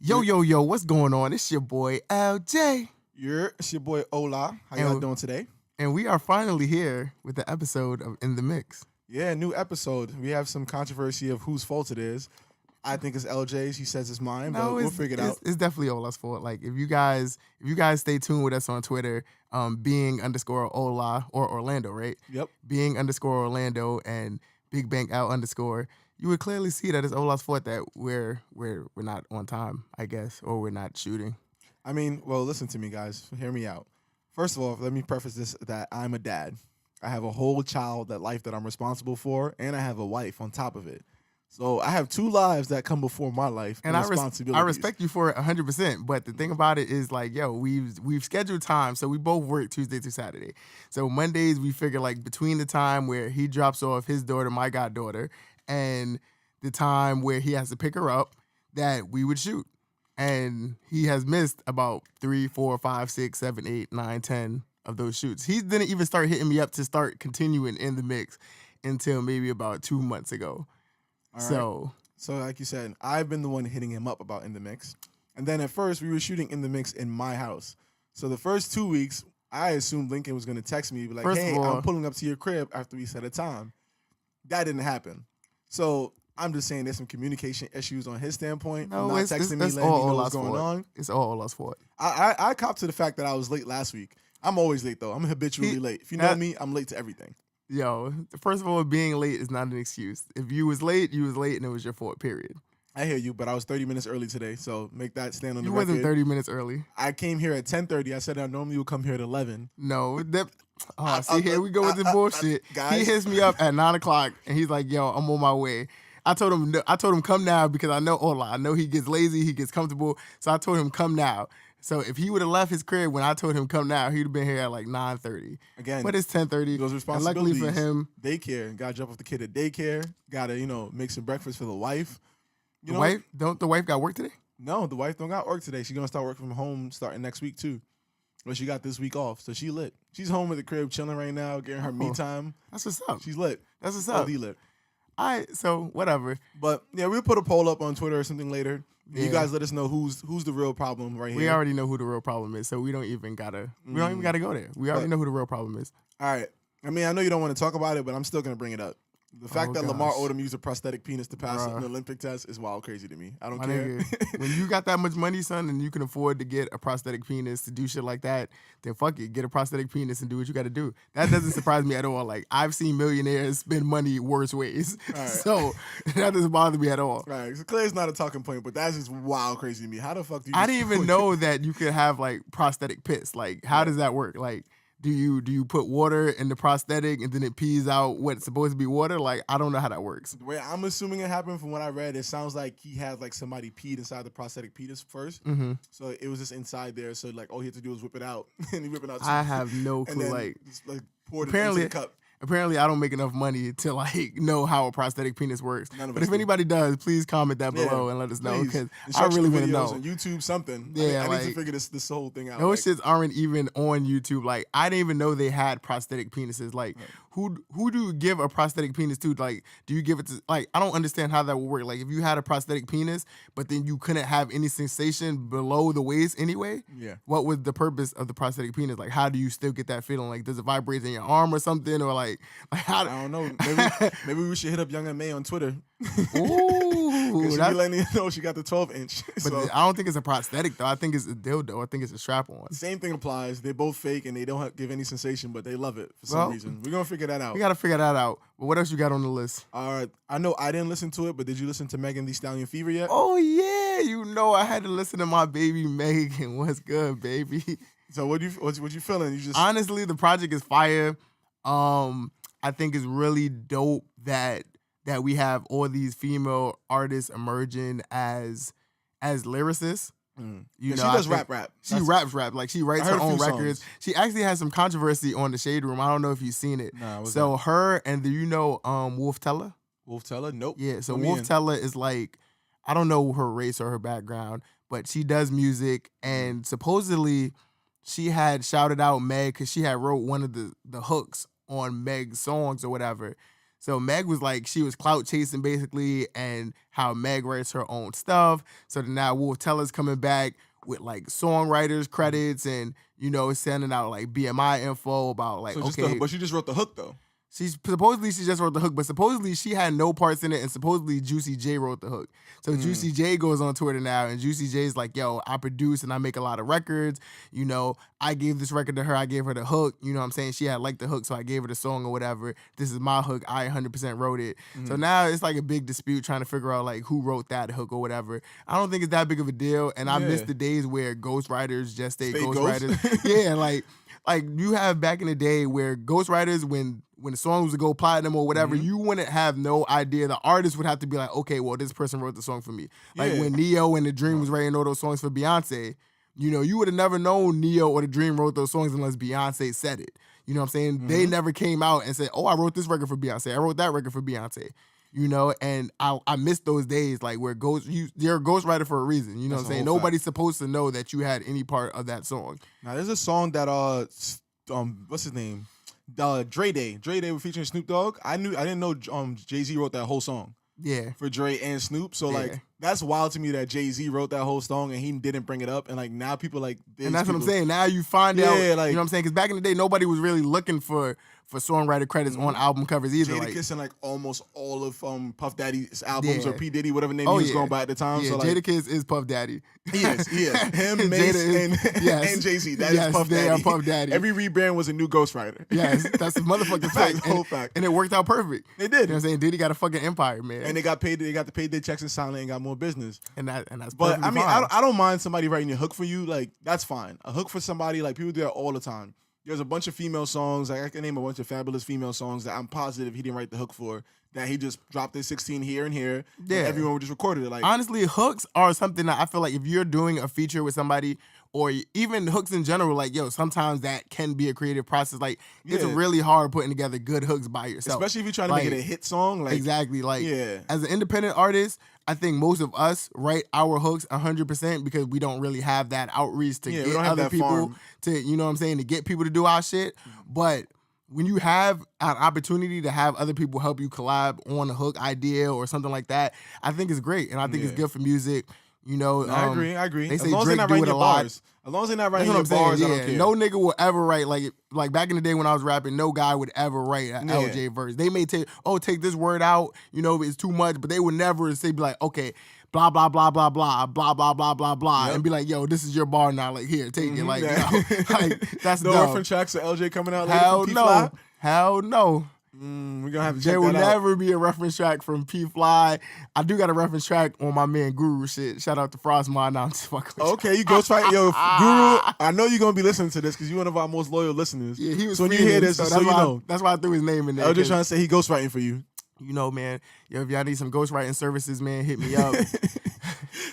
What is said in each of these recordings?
Yo, what's going on? It's your boy L Jay. It's your boy Ola. How And- y'all doing today? And we are finally here with the episode of In the Mix. Yeah, new episode. We have some controversy of whose fault it is. I think it's LJ's. He says it's mine, but we'll figure it out. It's definitely Ola's fault. Like if you guys stay tuned with us on Twitter, being_Ola or Orlando, right? Yep. Being_Orlando and Big Bank Out _, you would clearly see that it's Ola's fault that we're not on time, I guess, or we're not shooting. I mean, well, listen to me, guys. Hear me out. First of all, let me preface this that I'm a dad. I have a whole child, life that I'm responsible for, and I have a wife on top of it. So I have two lives that come before my life and responsibilities. I respect you for it 100%. But the thing about it is, like, yo, we've scheduled time, so we both work Tuesday through Saturday. So Mondays we figure like between the time where he drops off his daughter, my goddaughter, and the time where he has to pick her up, that we would shoot. And he has missed about 3, 4, 5, 6, 7, 8, 9, 10 of those shoots. He didn't even start hitting me up to start continuing in the mix until maybe about 2 months ago. All right. So like you said, I've been the one hitting him up about In the Mix. And then at first, we were shooting In the Mix in my house. So the first 2 weeks, I assumed Lincoln was going to text me, be like, hey, I'm pulling up to your crib after we set a time. That didn't happen. So I'm just saying there's some communication issues on his standpoint. No, not texting me, letting me know what's going on. It's all Ola's fault. I copped to the fact that I was late last week. I'm always late, though. I'm habitually late. If you know me, I'm late to everything. Yo, first of all, being late is not an excuse. If you was late, and it was your fault, period. I hear you, but I was 30 minutes early today, so make that stand on the record. You wasn't 30 minutes early. I came here at 10:30. I said I normally would come here at 11. No, here we go with the bullshit. Guys. He hits me up at 9 o'clock, and he's like, yo, I'm on my way. I told him come now because I know Ola. I know he gets lazy, he gets comfortable, so I told him come now. So if he would have left his crib when I told him come now, he'd have been here at like 9:30. Again, but it's 10:30. Those responsibilities. And luckily for him, daycare. Got to drop off the kid at daycare. Got to make some breakfast for the wife. The wife got work today? No, the wife don't got work today. She's gonna start work from home starting next week too. But she got this week off, so she lit. She's home at the crib chilling right now, getting her me time. That's what's up. She's lit. That's what's up. OD lit. All right, so whatever. But yeah, we'll put a poll up on Twitter or something later. Yeah. You guys let us know who's the real problem right here. We already know who the real problem is, so we don't even gotta go there. We already know who the real problem is. All right. I mean, I know you don't want to talk about it, but I'm still gonna bring it up. The fact that Lamar Odom used a prosthetic penis to pass an Olympic test is wild crazy to me. I don't care. When you got that much money, son, and you can afford to get a prosthetic penis to do shit like that, then fuck it. Get a prosthetic penis and do what you got to do. That doesn't surprise me at all. Like, I've seen millionaires spend money worse ways. Right. So that doesn't bother me at all. Right. So Claire's not a talking point, but that's just wild crazy to me. How the fuck do you... I didn't even know that you could have, like, prosthetic piss. Like, how does that work? Like... Do you put water in the prosthetic and then it pees out what's supposed to be water? Like, I don't know how that works. The way I'm assuming it happened from what I read, it sounds like he had like somebody peed inside the prosthetic penis first. Mm-hmm. So it was just inside there. So like all he had to do was whip it out. And he whip it out. I have no clue. Like poured it into the cup. Apparently, I don't make enough money to like know how a prosthetic penis works. But if anybody does, please comment that below and let us know because I really want to know. On YouTube, something. Yeah, I need to figure this whole thing out. Those shits aren't even on YouTube. Like I didn't even know they had prosthetic penises. Like who do you give a prosthetic penis to? Like do you give it to? Like I don't understand how that would work. Like if you had a prosthetic penis, but then you couldn't have any sensation below the waist anyway. Yeah. What was the purpose of the prosthetic penis? Like how do you still get that feeling? Like does it vibrate in your arm or something or like how? I don't know. Maybe we should hit up Young and May on Twitter. Ooh, she be letting you know she got the 12-inch. But so, I don't think it's a prosthetic though. I think it's a dildo. I think it's a strap-on. Same thing applies. They're both fake and they don't give any sensation, but they love it for some reason. We're gonna figure that out. We gotta figure that out. But what else you got on the list? All right. I know I didn't listen to it, but did you listen to Megan Thee Stallion Fever yet? Oh yeah, I had to listen to my baby Megan. What's good, baby? So what you feeling? You just honestly, the project is fire. I think it's really dope that we have all these female artists emerging as lyricists. She does rap. She raps. Like she writes her own records. Songs. She actually has some controversy on the Shade Room. I don't know if you've seen it. Nah, so her and Wolf Teller? Wolf Teller? Nope. Yeah, so Wolf Teller is like, I don't know her race or her background, but she does music and supposedly she had shouted out Meg because she had wrote one of the hooks on Meg's songs or whatever. So Meg was like, she was clout chasing basically, and how Meg writes her own stuff. So then now Wolf Teller's coming back with like songwriters credits and, you know, sending out like BMI info about like, but she just wrote the hook though. She just wrote the hook, but supposedly she had no parts in it, and supposedly Juicy J wrote the hook. So Juicy J goes on Twitter now, and Juicy J's like, yo, I produce and I make a lot of records. You know, I gave this record to her. I gave her the hook. You know what I'm saying? She had liked the hook, so I gave her the song or whatever. This is my hook. I 100% wrote it. So now it's like a big dispute trying to figure out like who wrote that hook or whatever. I don't think it's that big of a deal, and I miss the days where ghostwriters just stay ghostwriters. Yeah, like you have back in the day where ghostwriters, when the songs would go platinum or whatever, you wouldn't have no idea. The artist would have to be like, okay, well, this person wrote the song for me. Like when Neo and The Dream was writing all those songs for Beyonce, you know, you would have never known Neo or The Dream wrote those songs unless Beyonce said it. You know what I'm saying? They never came out and said, oh, I wrote this record for Beyonce. I wrote that record for Beyonce. You know, and I miss those days, like where you're a ghostwriter for a reason. You know what I'm saying? Nobody's supposed to know that you had any part of that song. Now there's a song that what's his name? Dre Day was featuring Snoop Dogg. I didn't know Jay-Z wrote that whole song. Yeah. For Dre and Snoop. So like that's wild to me that Jay-Z wrote that whole song and he didn't bring it up. And like now people like and that's what I'm saying. Now you find out, like, you know what I'm saying? Because back in the day, nobody was really looking for songwriter credits on album covers either. Jadakiss and like almost all of Puff Daddy's albums or P. Diddy, whatever name he was going by at the time. Yeah, so like, Jadakiss is Puff Daddy. He is. Him, Mace, and Jay-Z. That is Puff Daddy. They are Puff Daddy. Every rebrand was a new ghostwriter. Yes, that's the motherfucking fact. Whole fact. And it worked out perfect. It did. You know what I'm saying? Diddy got a fucking empire, man. And they got to pay their checks in silent and got more business. And that's but I mean, fine. I don't mind somebody writing a hook for you. Like that's fine. A hook for somebody, like people do that all the time. There's a bunch of female songs. Like I can name a bunch of fabulous female songs that I'm positive he didn't write the hook for. That he just dropped his 16 here and here. Yeah, and everyone just recorded it. Like honestly, hooks are something that I feel like if you're doing a feature with somebody, or even hooks in general, like yo, sometimes that can be a creative process. Like it's really hard putting together good hooks by yourself, especially if you're trying to make it a hit song. Like exactly, like as an independent artist, I think most of us write our hooks 100% because we don't really have that outreach to get other people to, you know what I'm saying, to get people to do our shit. But when you have an opportunity to have other people help you collab on a hook idea or something like that, I think it's great, and I think it's good for music. You know, I agree. They say as long Drake as they're not do writing it a your lot. bars. As long as they're not writing That's your what I'm bars, saying. I don't care. No nigga will ever write like back in the day when I was rapping. No guy would ever write an LJ verse. They may take this word out. You know, it's too much, but they would never say be like, okay, blah blah blah blah blah blah blah blah blah blah, and be like, yo, this is your bar now. Like here, take it. Like, like that's no dumb. reference tracks of LJ coming out. Hell later no. Hell no. We're gonna have to check There will that out. never be a reference track from P Fly. I do got a reference track on my man Guru shit. Shout out to Frostmine. Now I'm just fucking with Okay, you ghostwrite. Yo, Guru, I know you're gonna be listening to this because you're one of our most loyal listeners. Yeah, he was. So when you hear this, so you know. That's why I threw his name in there. I was just trying to say he ghostwriting for you. You know, man. Yo, if y'all need some ghostwriting services, man, hit me up.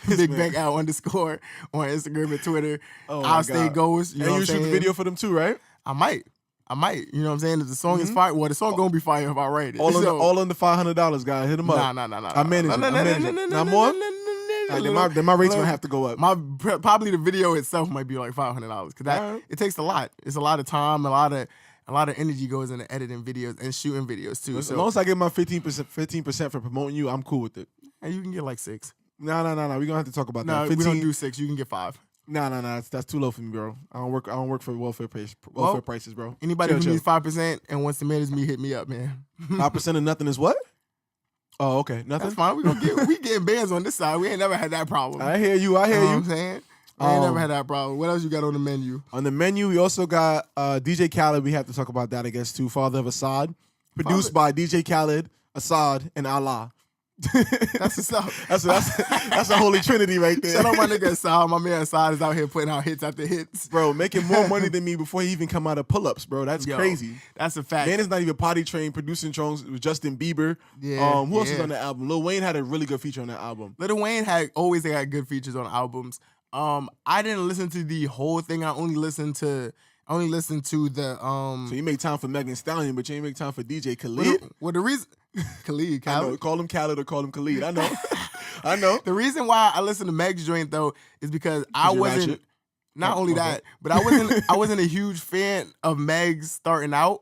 Big Bank Out _ on Instagram and Twitter. I'll stay ghost. You know and you shoot the video for them too, right? I might. You know what I'm saying? If the song is fire, well, the song gonna be fire if I write it. All under $500, guys. Hit them up. Nah. I manage it. Not more? Then my rates gonna have to go up. Probably the video itself might be like $500 because it takes a lot. It's a lot of time, a lot of energy goes into editing videos and shooting videos too. As long as I get my 15% for promoting you, I'm cool with it. And you can get like 6. No. We're gonna have to talk about that. No, we don't do 6. You can get 5. No. That's too low for me, bro. I don't work for welfare prices, bro. Anybody who needs 5% and wants to manage me, hit me up, man. 5% of nothing is what? Oh, okay. Nothing. That's fine. We getting bands on this side. We ain't never had that problem. I hear you. You know what I'm saying? I ain't never had that problem. What else you got on the menu? On the menu, we also got DJ Khaled. We have to talk about that, I guess, too. Father of Assad. Produced by DJ Khaled, Assad, and Allah. That's what's up. That's a holy trinity right there. Shout out my nigga Assad. My man Assad is out here putting out hits after hits. Bro, making more money than me before he even come out of pull-ups, bro. That's crazy. That's a fact. Man is not even potty trained, producing songs with Justin Bieber. Yeah. Who else is on the album? Lil Wayne had a really good feature on that album. Lil Wayne always had good features on albums. I didn't listen to the whole thing. I only listened to the So you make time for Megan Stallion, but you ain't make time for DJ Khaled. Well, the reason Khaled. I know, call him Khaled or call him Khaled. I know. I know. The reason why I listened to Meg's joint though is because I wasn't. Not only that, but I wasn't a huge fan of Meg's starting out.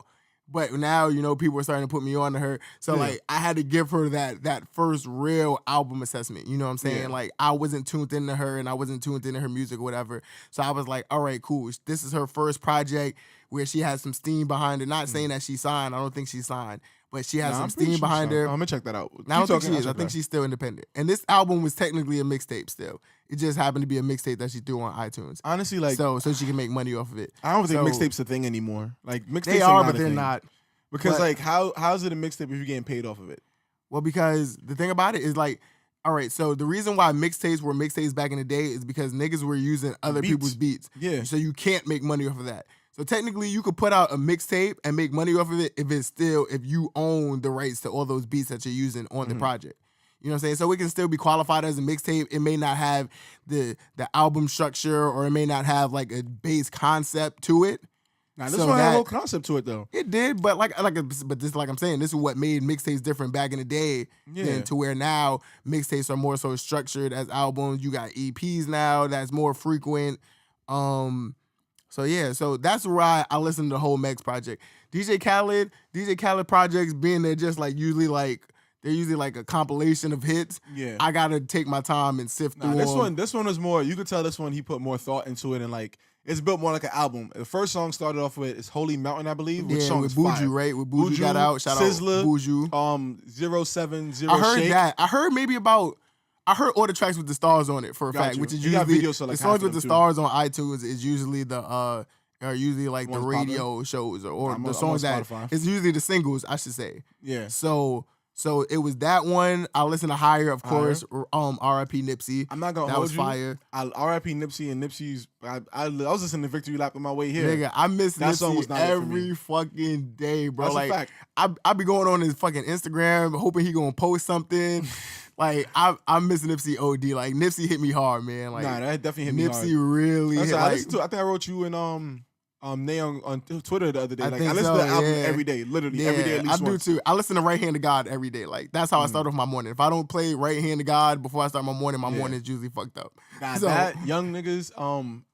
But now, people are starting to put me on to her. So, like, I had to give her that first real album assessment. You know what I'm saying? Yeah. Like, I wasn't tuned into her and I wasn't tuned into her music or whatever. So I was like, all right, cool. This is her first project where she has some steam behind her. Not saying that she signed. I don't think she signed. But she has some steam behind her. I'm going to check that out. I don't think she is. I think she's still independent. And this album was technically a mixtape still. It just happened to be a mixtape that she threw on iTunes. Honestly, like... So she can make money off of it. I don't think mixtape's a thing anymore. Like, mixtapes they are, but a they're thing. not. Because, like, how's it a mixtape if you're getting paid off of it? Well, because the thing about it is, like, all right, so the reason why mixtapes were mixtapes back in the day is because niggas were using other people's beats. Yeah. So you can't make money off of that. So technically, you could put out a mixtape and make money off of it if you own the rights to all those beats that you're using on the project. You know what I'm saying? So it can still be qualified as a mixtape. It may not have the album structure, or it may not have like a base concept to it. Now this one had a whole concept to it though. It did, but like I'm saying, this is what made mixtapes different back in the day than to where now mixtapes are more so structured as albums. You got EPs now that's more frequent. So that's why I listen to the whole Megs project. DJ Khaled projects being they're just like usually like they're usually like a compilation of hits. Yeah, I gotta take my time and sift through them. This one was more. You could tell this one he put more thought into it, and like it's built more like an album. The first song started off with is Holy Mountain, I believe. Which song with is Buju, fire. right? With Buju got out. Shout Sizzler, out Buju. 070 I heard Shake. that. I heard all the tracks with the stars on it for a fact, which is usually the songs with the stars on iTunes is usually the like the radio shows or the songs that it's usually the singles, I should say. Yeah. So it was that one. I listened to Higher, of course. R.I.P. Nipsey. I'm not gonna hold you. That was fire. R.I.P. Nipsey and Nipsey's. I was listening to Victory Lap on my way here. Nigga, I miss that song was not every fucking day, bro. That's like a fact. I be going on his fucking Instagram, hoping he gonna post something. Like I miss Nipsey OD. Like Nipsey hit me hard, man. Like that definitely hit me hard. Nipsey really hit. I think I wrote you in Nay on Twitter the other day. I listen to the album every day, literally every day at least once. I do too. I listen to Right Hand to God every day. Like that's how I start off my morning. If I don't play Right Hand to God before I start my morning is usually fucked up. That Young Niggas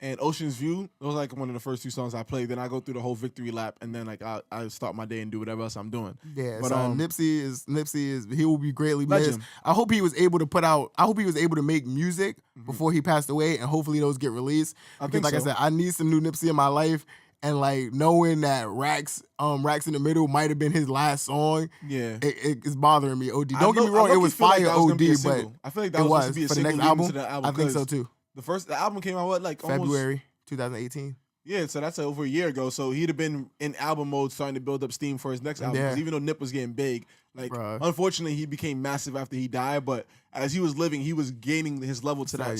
and Ocean's View, those like one of the first two songs I played. Then I go through the whole Victory Lap, and then like I start my day and do whatever else I'm doing. Yeah, but Nipsey is he will be greatly missed. I hope he was able to make music before he passed away, and hopefully those get released. Because like I said, I need some new Nipsey in my life. And like knowing that Racks in the Middle might have been his last song, it's bothering me. OD. Don't get me wrong, it was fire. OD, but I feel like that was supposed to be a for the single next album. To the album. I think so too. The album came out February 2018. Yeah, so that's over a year ago. So he'd have been in album mode, starting to build up steam for his next album. Because even though Nip was getting big, unfortunately, he became massive after he died. But as he was living, he was gaining his level to that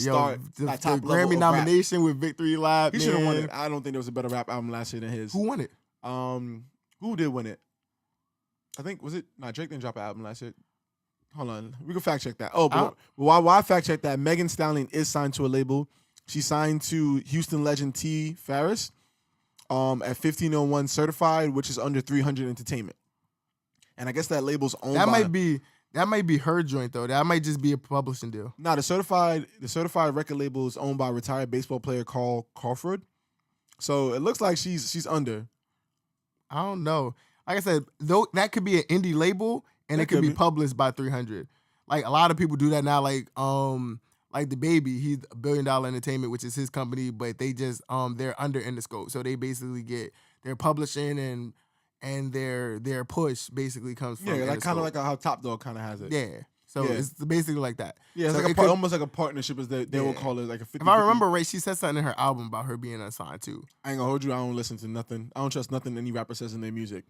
that top level. Grammy nomination with Victory Lap. He should have won it. I don't think there was a better rap album last year than his. Who won it? Who did win it? I think Drake didn't drop an album last year. Hold on, we can fact check that. But while I fact check that, Megan Stallion is signed to a label. She signed to Houston legend T. Farris at 1501 Certified, which is under 300 Entertainment. And I guess that label's owned by... That might be her joint, though. That might just be a publishing deal. No, the certified record label is owned by retired baseball player Carl Crawford. So it looks like she's under. I don't know. Like I said, though, that could be an indie label, and it could be published by 300. Like, a lot of people do that now, like the Baby, he's $1 Billion Entertainment, which is his company, but they just they're under Interscope, so they basically get their publishing and their push basically comes from like kind of like how Top Dog kind of has it. Yeah, so it's basically like that. Yeah, it's so like almost like a partnership, as they will call it, like a 50-50. If I remember right, she said something in her album about her being unsigned too. I ain't gonna hold you. I don't listen to nothing. I don't trust nothing any rapper says in their music.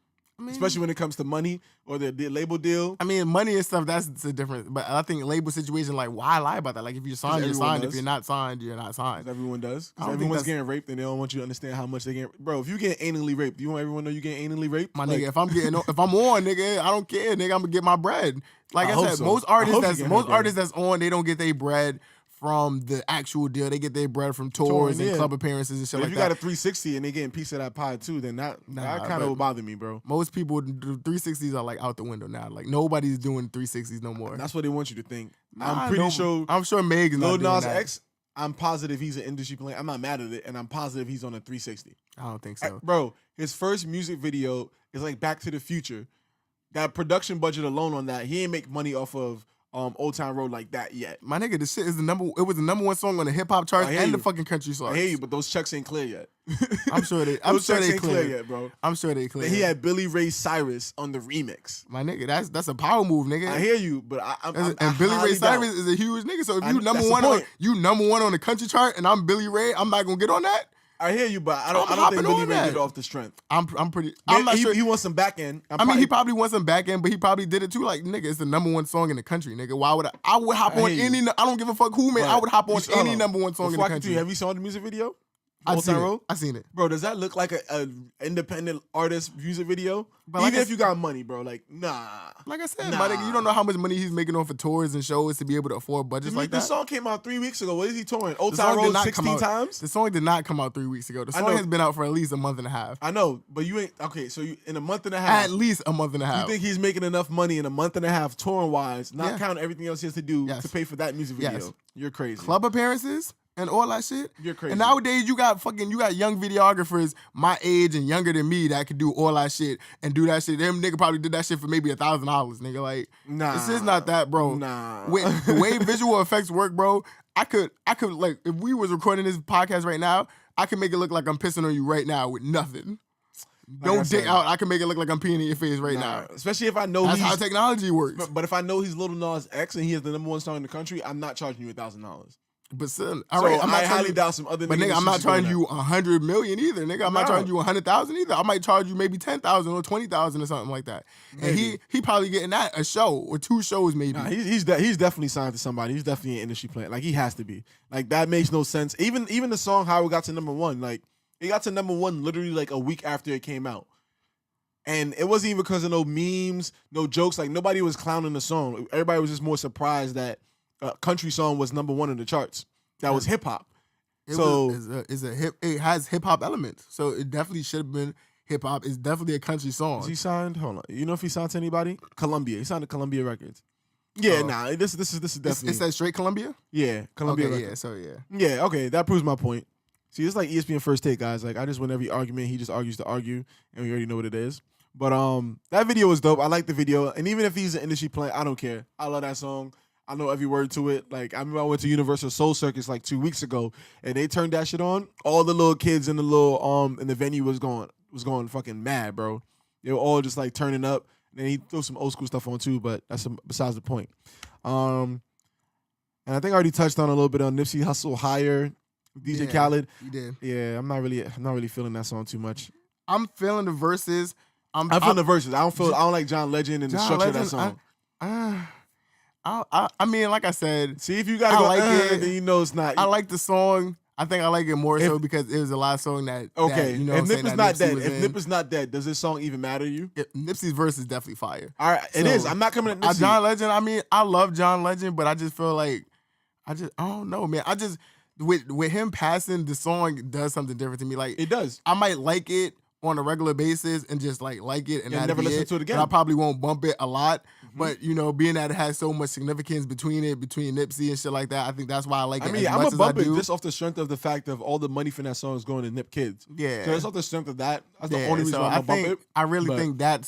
Especially when it comes to money or the label deal. I mean, money and stuff, that's a different. But I think label situation, like, why lie about that? Like, if you're signed, you're signed. If you're not signed, you're not signed. Everyone does. Because everyone's getting raped and they don't want you to understand how much they get. Bro, if you get anally raped, do you want everyone to know you get anally raped? My nigga, if I'm on, nigga, I don't care, nigga. I'm gonna get my bread. Like I said, most artists that's on, they don't get their bread from the actual deal. They get their bread from tours and club appearances and shit like that. If you got a 360 and they getting a piece of that pie too, then that kind of would bother me, bro. Most people, the 360s are like out the window now. Like nobody's doing 360s no more. That's what they want you to think. I'm pretty sure. I'm sure Megan's not doing that. Lil Nas X, I'm positive he's an industry plant. I'm not mad at it, and I'm positive he's on a 360. I don't think so. Bro, his first music video is like Back to the Future. That production budget alone on that, he ain't make money off of Old Town Road like that yet. My nigga, this shit is it was the number one song on the hip hop charts and the fucking country songs. I hear you, but those checks ain't clear yet. I'm sure they clear yet, bro. I'm sure they clear. He had Billy Ray Cyrus on the remix. My nigga, that's a power move, nigga. I hear you, but and Billy Ray Cyrus is a huge nigga. So if you number one on the country chart and I'm Billy Ray, I'm not gonna get on that. I hear you, but I don't think Billy Ray did it off the strength. I'm not sure. He wants some back end. He probably wants some back end, but he probably did it too. Like, nigga, it's the number one song in the country, nigga. Why would I would hop on any, I don't give a fuck who, man. I would hop on any number one song in the country. Have you saw the music video? I seen it. Bro, does that look like a independent artist music video? But even if you got money, bro, like, nah. Like I said, my nigga, you don't know how much money he's making off for tours and shows to be able to afford budgets like that. The song came out 3 weeks ago. What is he touring? Old Town Road 16 times? The song did not come out 3 weeks ago. The song has been out for at least a month and a half. I know, but you ain't, okay, so you in a month and a half. At least a month and a half. You think he's making enough money in a month and a half touring-wise, not counting everything else he has to do to pay for that music video? Yes. You're crazy. Club appearances? And all that shit. You're crazy. And nowadays you got young videographers my age and younger than me that could do all that shit and do that shit. Them nigga probably did that shit for maybe $1,000, nigga. Like, this is not that, bro. Nah. With the way visual effects work, bro, I could like if we was recording this podcast right now, I could make it look like I'm pissing on you right now with nothing. Don't dig out. I can make it look like I'm peeing in your face right now. Especially if I know that's how technology works. But if I know he's Lil Nas X and he has the number one song in the country, I'm not charging you $1,000. But son, all right, I highly doubt some other. But nigga, I'm not charging you $100 million either, nigga. I'm not charging you $100,000 either. I might charge you maybe $10,000 or $20,000 or something like that. Maybe. And he probably getting that a show or 2 shows maybe. Nah, he's definitely signed to somebody. He's definitely an industry plant. Like he has to be. Like that makes no sense. Even the song How It Got to number 1, like it got to number 1 literally like a week after it came out. And it wasn't even because of no memes, no jokes. Like nobody was clowning the song. Everybody was just more surprised that a country song was number 1 in the charts. That was hip hop. It has hip hop elements. So it definitely should have been hip hop. It's definitely a country song. Is he signed? Hold on. You know if he signed to anybody? Columbia. He signed to Columbia Records. Yeah, this is definitely. It says straight Columbia? Yeah, Columbia Records. Yeah, so yeah. Yeah, okay, that proves my point. See, it's like ESPN First Take, guys. Like I just win every argument. He just argues to argue, and we already know what it is. But that video was dope. I like the video, and even if he's an industry plant, I don't care. I love that song. I know every word to it. Like I remember I went to Universal Soul Circus like 2 weeks ago, and they turned that shit on. All the little kids in the little in the venue was going fucking mad, bro. They were all just like turning up. And then he threw some old school stuff on too, but that's besides the point. And I think I already touched on a little bit on Nipsey Hussle Higher, DJ Khaled. You did. Yeah, I'm not really feeling that song too much. I'm feeling the verses. I'm feeling the verses. I don't like John Legend and the structure of that song. I mean, like I said, see if you gotta go like it, then you know it's not. I like the song. I think I like it more so because it was a live song that. Okay, that, you know if Nip is not dead, if Nip is not dead, does this song even matter to you? Nipsey's verse is definitely fire. All right, it is. I'm not coming at Nipsey. John Legend. I mean, I love John Legend, but I just feel like I don't know, man. With him passing, the song does something different to me. Like it does. I might like it on a regular basis and just like it and never listen to it again. And I probably won't bump it a lot, but you know, being that it has so much significance between Nipsey and shit like that, I think that's why I like it. I mean, I'm gonna bump it just off the strength of the fact of all the money from that song is going to Nip kids. Yeah, so that's off the strength of that. That's the only reason why I'm gonna bump it. I really think that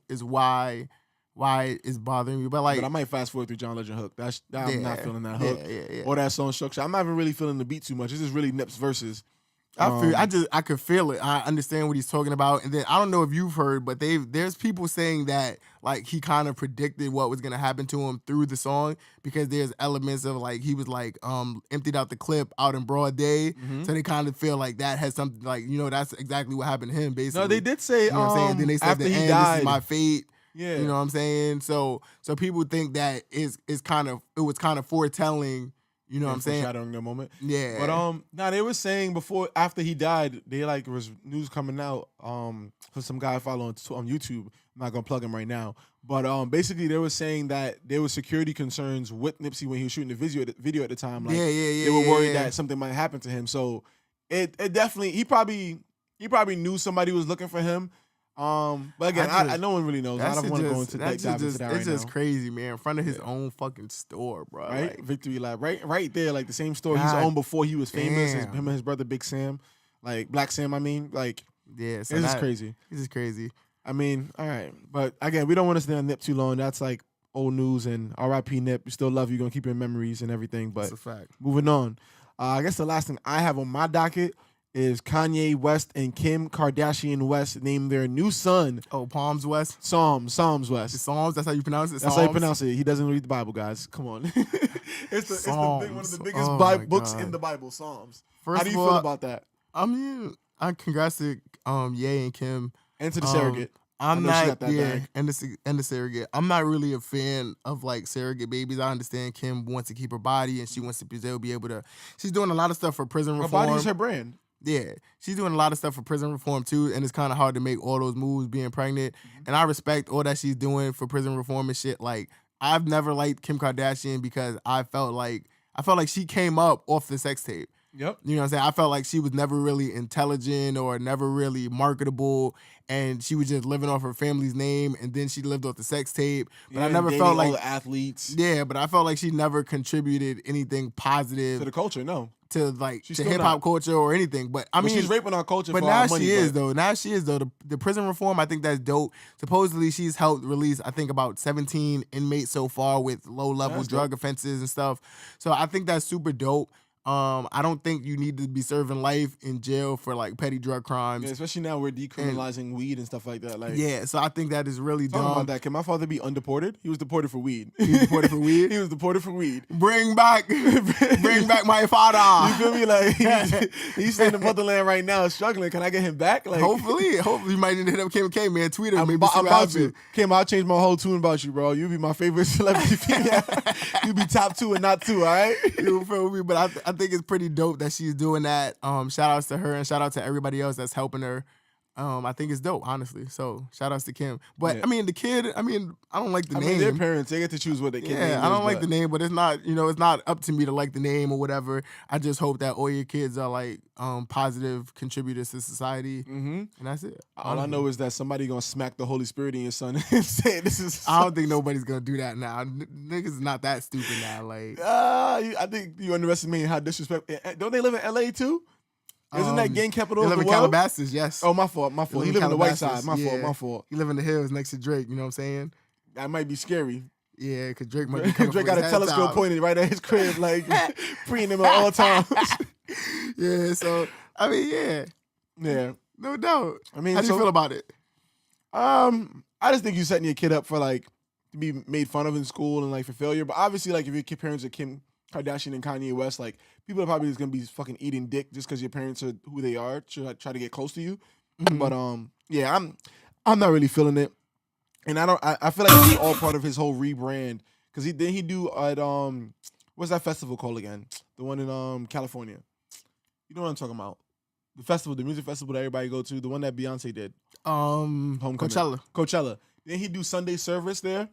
is why it's bothering me. But I might fast forward through John Legend hook. I'm not feeling that hook yeah. or that song structure. I'm not even really feeling the beat too much. It's just really Nip's verses. I could feel it. I understand what he's talking about. And then I don't know if you've heard, but there's people saying that like he kind of predicted what was gonna happen to him through the song because there's elements of like he was like emptied out the clip out in broad day. Mm-hmm. So they kind of feel like that has something like, you know, that's exactly what happened to him basically. No, they did say you know what I'm saying? Then they said after the he end, died, this is my fate. Yeah. You know what I'm saying? So people think that it was kind of foretelling. You know what I'm saying? Foreshadowing the moment. Yeah. But they were saying after he died, they like was news coming out for some guy I follow on YouTube. I'm not gonna plug him right now. But basically they were saying that there was security concerns with Nipsey when he was shooting the video at the time. Like they were worried that something might happen to him. So it definitely he probably knew somebody was looking for him. But again, I no one really knows. I don't want to go into dive into that right now. It's just crazy, man. In front of his own fucking store, bro. Right, like, Victory Lab, right there, like the same store he's owned before he was famous. Him and his brother Big Sam, like Black Sam. I mean, like, yeah, so this is crazy. This is crazy. I mean, all right, but again, we don't want to stay on Nip too long. That's like old news, and R.I.P. Nip. We still love you. Gonna keep your memories and everything. But that's a fact. Moving on. I guess the last thing I have on my docket is Kanye West and Kim Kardashian West named their new son. Oh, Palms West? Psalms West. The Psalms, that's how you pronounce it? That's how you pronounce it. He doesn't read the Bible, guys. Come on. It's one of the biggest books in the Bible, Psalms. How do you feel about that? I mean, congrats to Ye and Kim. And to the surrogate. I'm not, and the surrogate. I'm not really a fan of like surrogate babies. I understand Kim wants to keep her body and she wants to be able to. She's doing a lot of stuff for prison reform. Her body is her brand. Yeah, she's doing a lot of stuff for prison reform too, and it's kind of hard to make all those moves being pregnant. And I respect all that she's doing for prison reform and shit. Like, I've never liked Kim Kardashian because I felt like she came up off the sex tape. Yep. You know what I'm saying? I felt like she was never really intelligent or never really marketable, and she was just living off her family's name, and then she lived off the sex tape. But I never felt like all the athletes. Yeah, but I felt like she never contributed anything positive to the culture. No. To hip hop culture or anything, but I mean, she's raping our culture. But for now our money, she is though. Now she is though. The prison reform, I think that's dope. Supposedly, she's helped release, I think, about 17 inmates so far with low level drug offenses and stuff. So I think that's super dope. I don't think you need to be serving life in jail for like petty drug crimes. Yeah, especially now we're decriminalizing weed and stuff like that. Like, yeah, so I think that is really dumb. About that, can my father be undeported? He was deported for weed. He was deported for weed? He was deported for weed. Bring back my father. You feel me? Like, he's in the motherland right now struggling. Can I get him back? Like, hopefully you might need to hit up Kim K, man. Tweet her. I'm about to. Kim, I'll change my whole tune about you, bro. You be my favorite celebrity female. You be top 2 and not 2, all right? You feel me? But I think it's pretty dope that she's doing that. Shout outs to her and shout out to everybody else that's helping her. I think it's dope, honestly. So shout outs to Kim. But I mean, the kid, I don't like the name. Mean, their parents, they get to choose what they can. Yeah, I don't like the name, but it's not, it's not up to me to like the name or whatever. I just hope that all your kids are like positive contributors to society, and that's it. All I know is that somebody gonna smack the Holy Spirit in your son and say this is. I don't think nobody's gonna do that now. Niggas is not that stupid now. Like, I think you underestimate how disrespectful. Don't they live in LA too? Isn't that gang capital of the world? They live in Calabasas, yes. Oh, my fault. He live on the white side. My fault. He live in the hills next to Drake, you know what I'm saying? That might be scary. Yeah, because Drake might be coming Drake got a telescope pointed right at his crib, like, preying him at all times. Yeah, so, I mean, yeah. Yeah. No doubt. I mean, how do you feel about it? I just think you're setting your kid up for, like, to be made fun of in school and, like, for failure. But obviously, like, if your parents are Kim Kardashian and Kanye West, like, people are probably just gonna be fucking eating dick just because your parents are who they are, try to get close to you. But yeah, I'm not really feeling it, and I feel like it's all part of his whole rebrand because he do at what's that festival called again? The one in California. You know what I'm talking about? The festival, the music festival that everybody go to, the one that Beyonce did. Homecoming. Coachella. Then he do Sunday service there.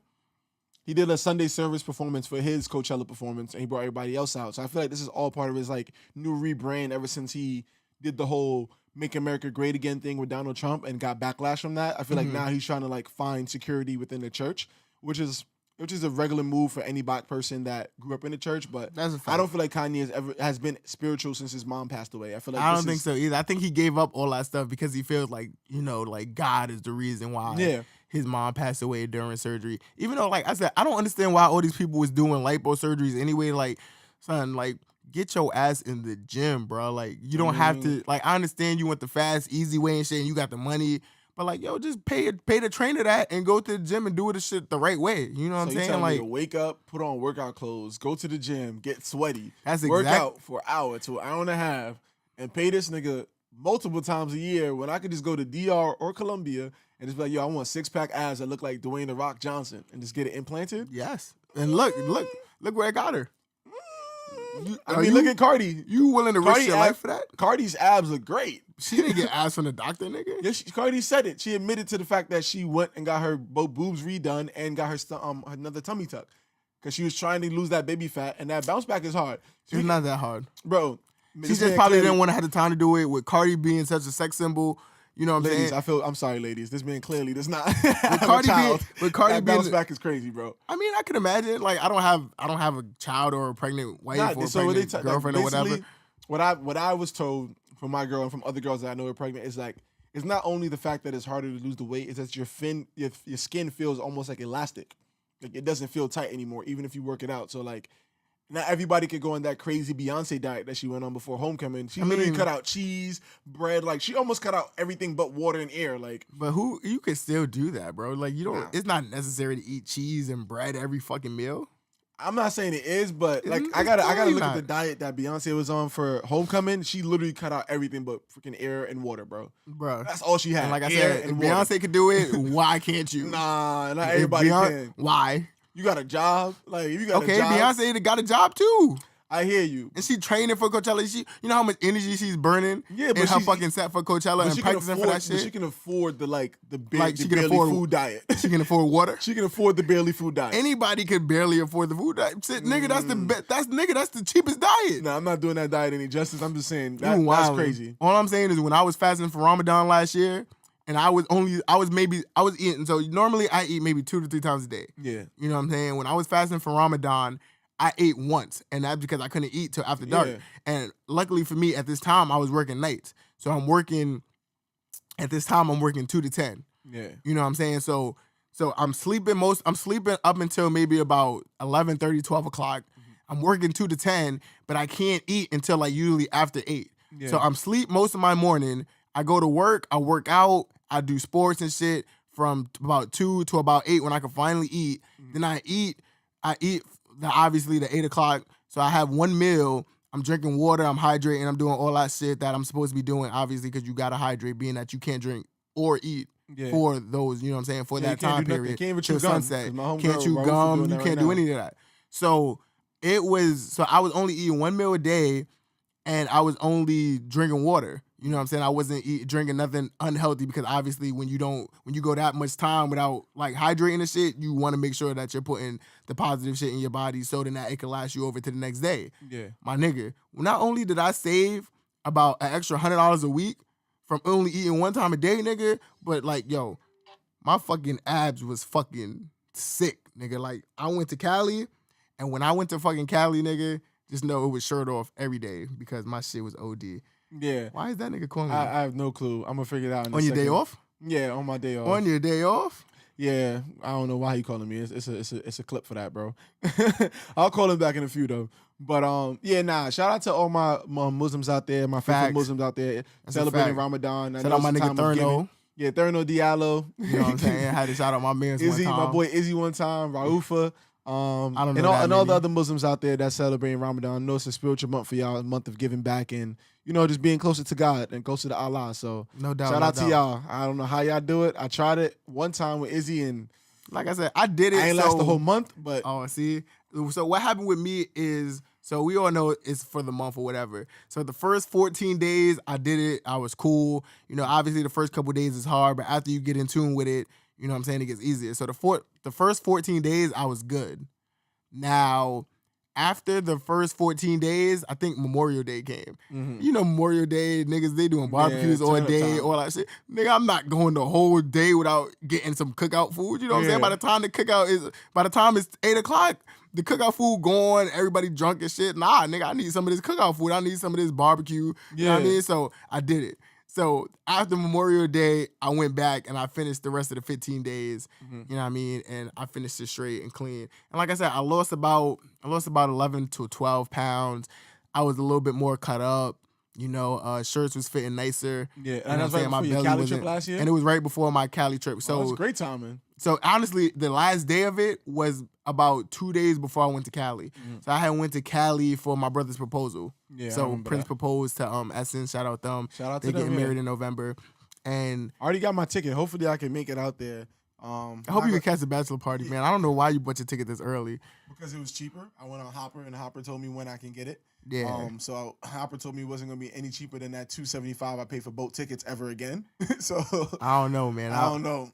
He did a Sunday service performance for his Coachella performance, and he brought everybody else out. So I feel like this is all part of his like new rebrand ever since he did the whole Make America Great Again thing with Donald Trump and got backlash from that. I feel like now he's trying to like find security within the church, which is a regular move for any black person that grew up in the church. But I don't feel like Kanye has been spiritual since his mom passed away. I feel like I don't think so either. I think he gave up all that stuff because he feels like like God is the reason why. Yeah. His mom passed away during surgery. Even though, like I said, I don't understand why all these people was doing lipo surgeries anyway. Like, son, like, get your ass in the gym, bro. Like, you don't have to, like, I understand you want the fast, easy way and shit, and you got the money. But, like, yo, just pay the trainer that and go to the gym and do the shit the right way. You know what I'm saying? Like, wake up, put on workout clothes, go to the gym, get sweaty, work out for an hour to an hour and a half, and pay this nigga multiple times a year when I could just go to DR or Columbia and just be like, yo, I want 6-pack abs that look like Dwayne The Rock Johnson and just get it implanted. Yes. And look where it got her. Look at Cardi. You willing to risk your life for that? Cardi's abs look great. She didn't get abs from the doctor, nigga. Yeah, Cardi said it. She admitted to the fact that she went and got her both boobs redone and got her another tummy tuck because she was trying to lose that baby fat, and that bounce back is hard. It's not that hard, bro. She just probably didn't want to have the time to do it with Cardi being such a sex symbol. You know what I'm saying? I'm sorry, ladies. This man clearly does not with have Cardi a child. With Cardi that bounce back is crazy, bro. I mean, I can imagine. Like, I don't have a child or a pregnant wife or a pregnant girlfriend or whatever. What I was told from my girl and from other girls that I know are pregnant is like, it's not only the fact that it's harder to lose the weight, it's that your skin feels almost like elastic. Like, it doesn't feel tight anymore, even if you work it out. So, like, not everybody could go on that crazy Beyonce diet that she went on before homecoming. She literally cut out cheese, bread. Like, she almost cut out everything but water and air. Like, but you can still do that, bro. Like, you don't. It's not necessary to eat cheese and bread every fucking meal. I'm not saying it is, but like, I gotta look at the diet that Beyonce was on for homecoming. She literally cut out everything but freaking air and water, bro. That's all she had. And like I said, if Beyonce could do it, why can't you? Nah, not everybody can. Why? You got a job? Like, if you got a job. Okay, Beyonce got a job too. I hear you. And she training for Coachella. You know how much energy she's burning in her fucking set for Coachella and practicing for that shit? But she can afford the she can barely afford food diet. She can afford water? She can afford the barely food diet. Anybody could barely afford the food diet. Nigga, that's the cheapest diet. No, I'm not doing that diet any justice. I'm just saying that's crazy. All I'm saying is when I was fasting for Ramadan last year, and I was eating, so normally I eat maybe 2 to 3 times a day. Yeah. You know what I'm saying? When I was fasting for Ramadan, I ate once, and that's because I couldn't eat till after dark. Yeah. And luckily for me, at this time, I was working nights. So I'm working 2 to 10. Yeah. You know what I'm saying? So I'm sleeping up until maybe about 11:30, 12 o'clock. I'm working 2 to 10, but I can't eat until like usually after 8. Yeah. So I'm sleep most of my morning. I go to work, I work out, I do sports and shit from about 2 to about 8 when I can finally eat. Then I eat obviously the 8 o'clock. So I have one meal. I'm drinking water. I'm hydrating. I'm doing all that shit that I'm supposed to be doing, obviously, because you got to hydrate, being that you can't drink or eat for those, you know what I'm saying, for that time period. Can't even chew sunset. Can't chew gum. You can't do any of that. So I was only eating one meal a day, and I was only drinking water. You know what I'm saying? I wasn't drinking nothing unhealthy, because obviously when you go that much time without like hydrating and shit, you want to make sure that you're putting the positive shit in your body so then that it can last you over to the next day. Yeah. My nigga, not only did I save about an extra $100 a week from only eating one time a day, nigga, but like, yo, my fucking abs was fucking sick, nigga. Like, I went to Cali, and when I went to fucking Cali, nigga, just know it was shirt off every day because my shit was OD. Yeah. Why is that nigga calling me? I have no clue. I'm gonna figure it out in on your day off. Yeah, on my day off. On your day off? Yeah, I don't know why he calling me. It's a clip for that, bro. I'll call him back in a few though. But yeah, shout out to all my Muslims out there, my faithful Muslims out there celebrating Ramadan. Shout out my nigga Thurno. Yeah, Thurno Diallo. You know what I'm saying? I had to shout out my man Izzy, one time. My boy Izzy one time, Raufa. I don't know and all the other Muslims out there that celebrating Ramadan. I know it's a spiritual month for y'all, a month of giving back and, you know, just being closer to God and closer to Allah. So no doubt. Shout out to y'all. I don't know how y'all do it. I tried it one time with Izzy, and like I said, I did it. I ain't last the whole month, but see. So what happened with me is, so we all know it's for the month or whatever. So the first 14 days I did it. I was cool. You know, obviously the first couple days is hard, but after you get in tune with it, you know what I'm saying, it gets easier. So the first 14 days I was good. Now, after the first 14 days, I think Memorial Day came. Mm-hmm. You know, Memorial Day, niggas, they doing barbecues all day, all that shit. Nigga, I'm not going the whole day without getting some cookout food. You know what I'm saying? By the time it's 8 o'clock, the cookout food gone, everybody drunk and shit. Nah, nigga, I need some of this cookout food. I need some of this barbecue. You know what I mean? So I did it. So after Memorial Day, I went back and I finished the rest of the 15 days, you know what I mean? And I finished it straight and clean. And like I said, I lost about 11 to 12 pounds. I was a little bit more cut up. You know, shirts was fitting nicer. Yeah, and that was right before your Cali trip last year? And it was right before my Cali trip. So that was great timing. So honestly, the last day of it was about 2 days before I went to Cali. Mm-hmm. So I had went to Cali for my brother's proposal. Yeah, so Prince proposed to Essence. Shout out them. Shout out to them. They getting married in in November, and I already got my ticket. Hopefully, I can make it out there. I hope you can catch the bachelor party, man. I don't know why you bought your ticket this early. Because it was cheaper. I went on Hopper, and Hopper told me when I can get it. Yeah. So Hopper told me it wasn't gonna be any cheaper than that $275 I paid for boat tickets ever again. So I don't know, man. I don't know.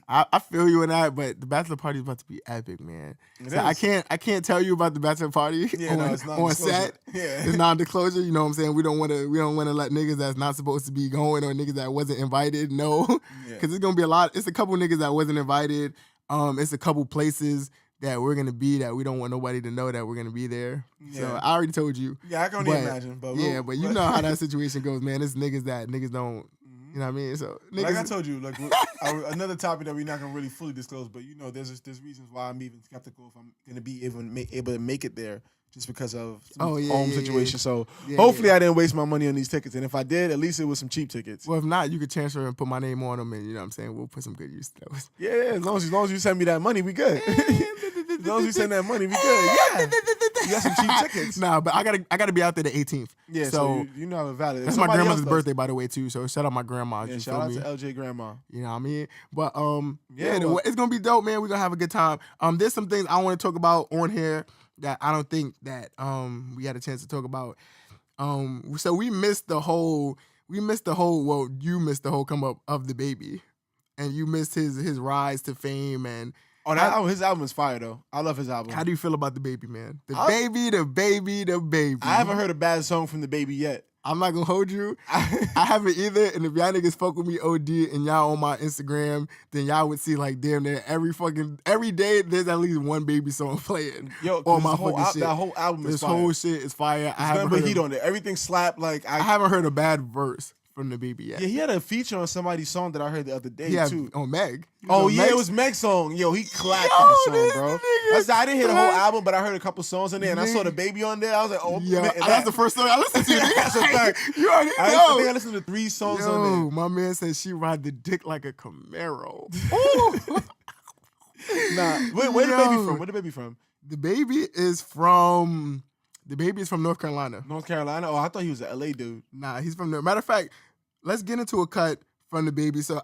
I feel you in that, but the bachelor party is about to be epic, man. So I can't tell you about the bachelor party on set. Yeah. It's non-disclosure. You know what I'm saying? We don't want to let niggas that's not supposed to be going or niggas that wasn't invited know, because it's gonna be a lot. It's a couple niggas that wasn't invited. It's a couple places that we're gonna be that we don't want nobody to know that we're gonna be there. Yeah. So I already told you. Yeah, I can only imagine. But but you know how that situation goes, man. It's niggas that niggas don't. You know what I mean? So niggas, like I told you, like another topic that we're not gonna really fully disclose, but you know, there's reasons why I'm even skeptical if I'm gonna be able to make it there, just because of home situation. So hopefully I didn't waste my money on these tickets, and if I did, at least it was some cheap tickets. Well, if not, you could transfer and put my name on them, and you know what I'm saying, we'll put some good use to those. Yeah, as long as you send me that money, we good. As long as you send that money, we good. Yeah, you got some cheap tickets. Nah, but I gotta be out there the 18th. Yeah, so you know how valid. That's my grandmother's birthday, by the way, too. So shout out my grandma. Yeah, shout out to L Jay grandma. You know what I mean? But it's gonna be dope, man. We're gonna have a good time. There's some things I want to talk about on here that I don't think that we had a chance to talk about. So we missed the whole. Well, you missed the whole come up of the baby, and you missed his rise to fame and. His album is fire though. I love his album. How do you feel about the baby, man? The baby. I haven't heard a bad song from the baby yet. I'm not gonna hold you. I haven't either. And if y'all niggas fuck with me OD and y'all on my Instagram, then y'all would see like damn near every day there's at least one baby song playing. Yo, on my fucking shit. That whole album is fire. This whole shit is fire. I haven't heard heat on it. Everything slapped. Like I haven't heard a bad verse from the baby yet. Yeah, he had a feature on somebody's song that I heard the other day too. On Meg. It was Meg's song. Yo, he clapped that song, bro. I didn't hear the whole album, but I heard a couple songs in there, and I saw the baby on there. I was like, oh, that's the first song I listened to. That's a fact. You already know. I think I listened to 3 songs on there. My man said she ride the dick like a Camaro. Nah, where the baby from? Where the baby from? The baby is from North Carolina. North Carolina? Oh, I thought he was an LA dude. Nah, he's from there. Matter of fact, let's get into a cut from the baby. So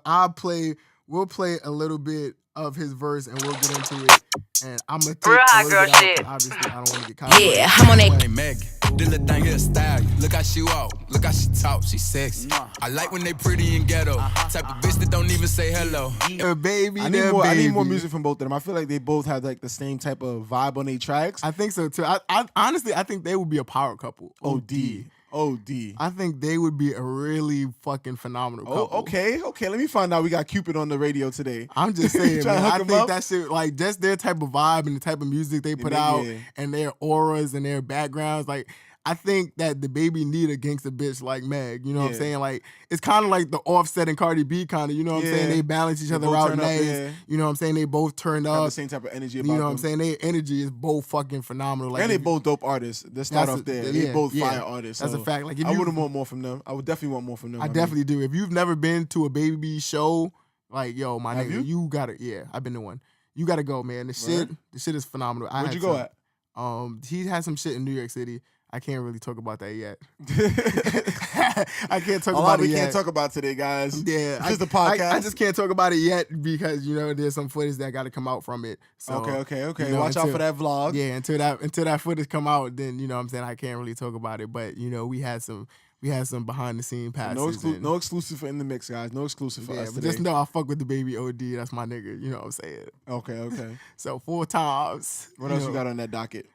we'll play a little bit of his verse and we'll get into it. And I'm gonna take real hot girl out, shit. Obviously, I don't want to get caught. Yeah, I'm on that. Hey Meg, this little thing here style. Look how she walk, look how she talk, she sexy. I like when they pretty and ghetto. Type of bitch that don't even say hello. Baby, I need more music from both of them. I feel like they both have like the same type of vibe on their tracks. I think so too. I honestly think they would be a power couple. OD. I think they would be a really fucking phenomenal couple. Oh, okay. Let me find out. We got Cupid on the radio today. I'm just saying, man. I think that shit, like, just their type of vibe and the type of music they put out and their auras and their backgrounds, like, I think that the baby need a gangster bitch like Meg. You know what I'm saying? Like, it's kind of like the Offset and Cardi B kind of. You know what I'm saying? They balance each other out nice. You know what I'm saying? They both turned up. Have the same type of energy about them. You know what I'm saying? Their energy is both fucking phenomenal. Like, and they both dope artists. Let's start off there. They both fire artists. That's a fact. Like, I wouldn't want more from them. I would definitely want more from them. I definitely do. If you've never been to a baby show, like, yo, my nigga, you gotta. Yeah, I've bin to one. You gotta go, man. The shit is phenomenal. Where'd you go at? He had some shit in New York City. I can't really talk about that yet. I can't talk about it yet. We can't talk about today, guys. Yeah, this is the podcast. I just can't talk about it yet because there's some footage that got to come out from it. So, okay. Watch out for that vlog. Yeah, until that footage come out, then you know what I'm saying I can't really talk about it. But we had some behind the scene passes. No exclusive for In the Mix, guys. No exclusive for us but today. just know I fuck with the baby OD. That's my nigga. You know what I'm saying? Okay. So 4 times. What else you got on that docket?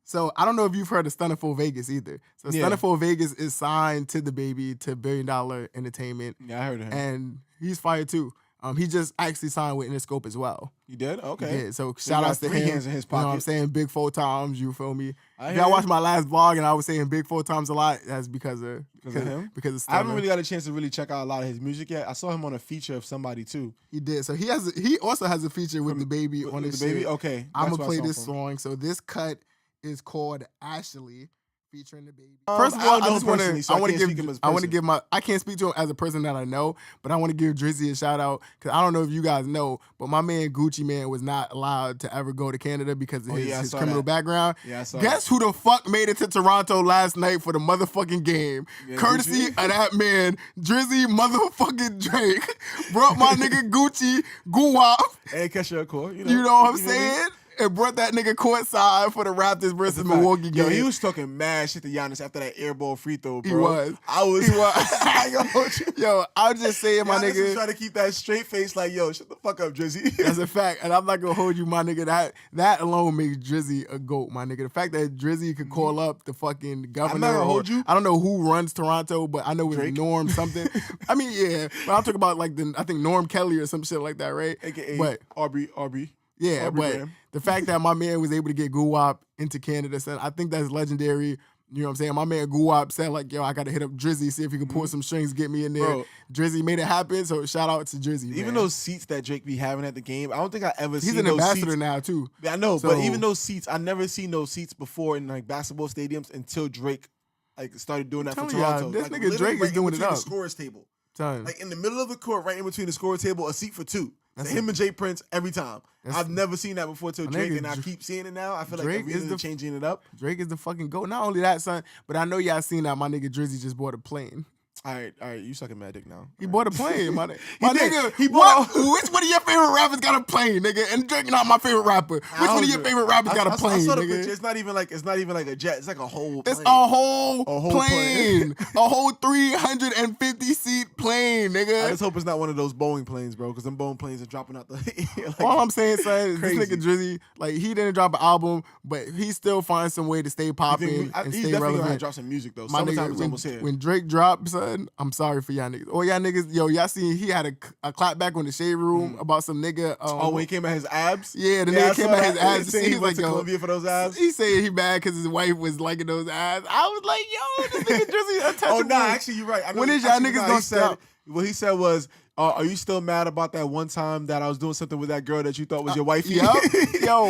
So I don't know if you've heard of Stunna for Vegas either. So Stunna for Vegas is signed to the baby to $1 Billion Entertainment. Yeah, I heard of him. And he's fired too. He just actually signed with Interscope as well. You did? Okay. Yeah, so shout out to him. Hands in his pocket. You know what I'm saying? Big 4 times, you feel me? If y'all watched my last vlog and I was saying big 4 times a lot, that's because of him? Because of Stunna. I haven't really got a chance to really check out a lot of his music yet. I saw him on a feature of somebody too. He did. So he also has a feature with the baby on his shit. Okay. I'm going to play this song. So this cut is called Ashley, featuring the baby. First of all, I can't speak to him as a person that I know, but I want to give Drizzy a shout out because I don't know if you guys know, but my man Gucci Man was not allowed to ever go to Canada because of his criminal background. Yeah, I saw Guess who the fuck made it to Toronto last night for the motherfucking game? Yeah, Courtesy Gucci? of that man, Drizzy motherfucking Drake, brought my nigga Gucci Guwap. Hey, catch your core. You know what I'm saying? and brought that nigga courtside for the Raptors versus Milwaukee game. Yo, he was talking mad shit to Giannis after that airball free throw, bro. He was. Yo, I was just saying, my Giannis nigga. was trying to keep that straight face like, yo, shut the fuck up, Drizzy. That's a fact. And I'm not going to hold you, my nigga. That alone makes Drizzy a GOAT, my nigga. The fact that Drizzy could call up the fucking governor. I'm not going to hold you. I don't know who runs Toronto, but I know it's Drake. Norm something. I mean, yeah. But I'm talking about like I think Norm Kelly or some shit like that, right? AKA but, Aubrey. Yeah, Aubrey but Graham. the fact that my man was able to get Guwap into Canada, son, I think that's legendary. You know what I'm saying? My man Guwap said, like, yo, I got to hit up Drizzy, see if he can pull some strings, get me in there. Bro. Drizzy made it happen, so shout out to Drizzy, Even man. those seats that Drake be having at the game, I don't think I ever seen He's an those ambassador seats. now, too. Yeah, I know, So- but even those seats, I never seen those seats before in like basketball stadiums until Drake like started doing that for telling y'all, Toronto. this Like, nigga literally Drake is right in doing it between up. the scorer's table. Son, Like in the middle of the court, right in between the scorer's table, a seat for two. That's Him and Jay Prince every time. That's- I've never seen that before till My Drake, nigga, and I keep seeing it now. I feel like Drake they're is really the- changing it up. Drake is the fucking GOAT. Not only that, son, but I know y'all seen that my nigga Drizzy just bought a plane. All right, you sucking mad dick now. He All bought a right. plane, my nigga. He My did. nigga, He bought which one of your favorite rappers got a plane, nigga? And Drake not my favorite rapper. Which one of your favorite rappers got a plane, I saw the nigga? picture. It's not even like a jet. It's like a whole. It's plane. a whole plane. plane. A whole 350 seat plane, I nigga. just hope it's not one of those Boeing planes, bro, because them Boeing planes are dropping out the air. Like, All I'm saying, son, is this crazy. nigga Drizzy, like, he didn't drop an album, but he still finds some way to stay popping and he's stay definitely gonna relevant. drop some music though. My Summertime nigga, is almost here. when Drake dropped, son, I'm sorry for y'all niggas. All y'all niggas, yo, y'all seen he had a clap back on the Shade Room about some nigga. When he came at his abs. Yeah, the I nigga came saw at his that. abs. He said He's he went like, to yo, Columbia for those abs. he said he mad because his wife was liking those abs. I was like, yo, this nigga Drizzy untouchable. Oh nah, actually you're right. I know When is y'all niggas gonna stop? What he said was, are you still mad about that one time that I was doing something with that girl that you thought was your wifey? Yo,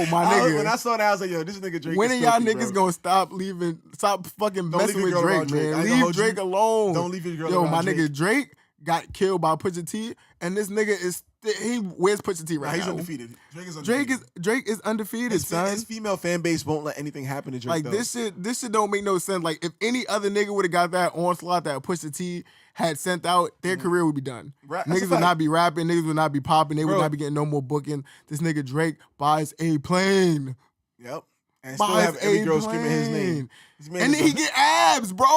my nigga. When I saw that, I was like, yo, this nigga Drake. When are is y'all filthy, niggas bro. gonna stop fucking Don't messing leave with your girl Drake, around Drake. I man? ain't gonna Leave hold you. Drake alone. Don't leave your girl Yo, around my Drake. nigga Drake got killed by Pusha T, and this nigga where's Pusha T right Nah, he's now? undefeated. Drake is undefeated. Drake is undefeated, son. His female fan base won't let anything happen to Drake. Like though. this shit don't make no sense. Like if any other nigga would have got that onslaught that Pusha T had sent out, their career would be done. Right, that's a Niggas would fact. not be rapping, niggas would not be popping, they would Bro. not be getting no more booking. This nigga Drake buys a plane. Yep. And still Buys have every a girl screaming his name. plane. This man And is then he a- get abs, bro.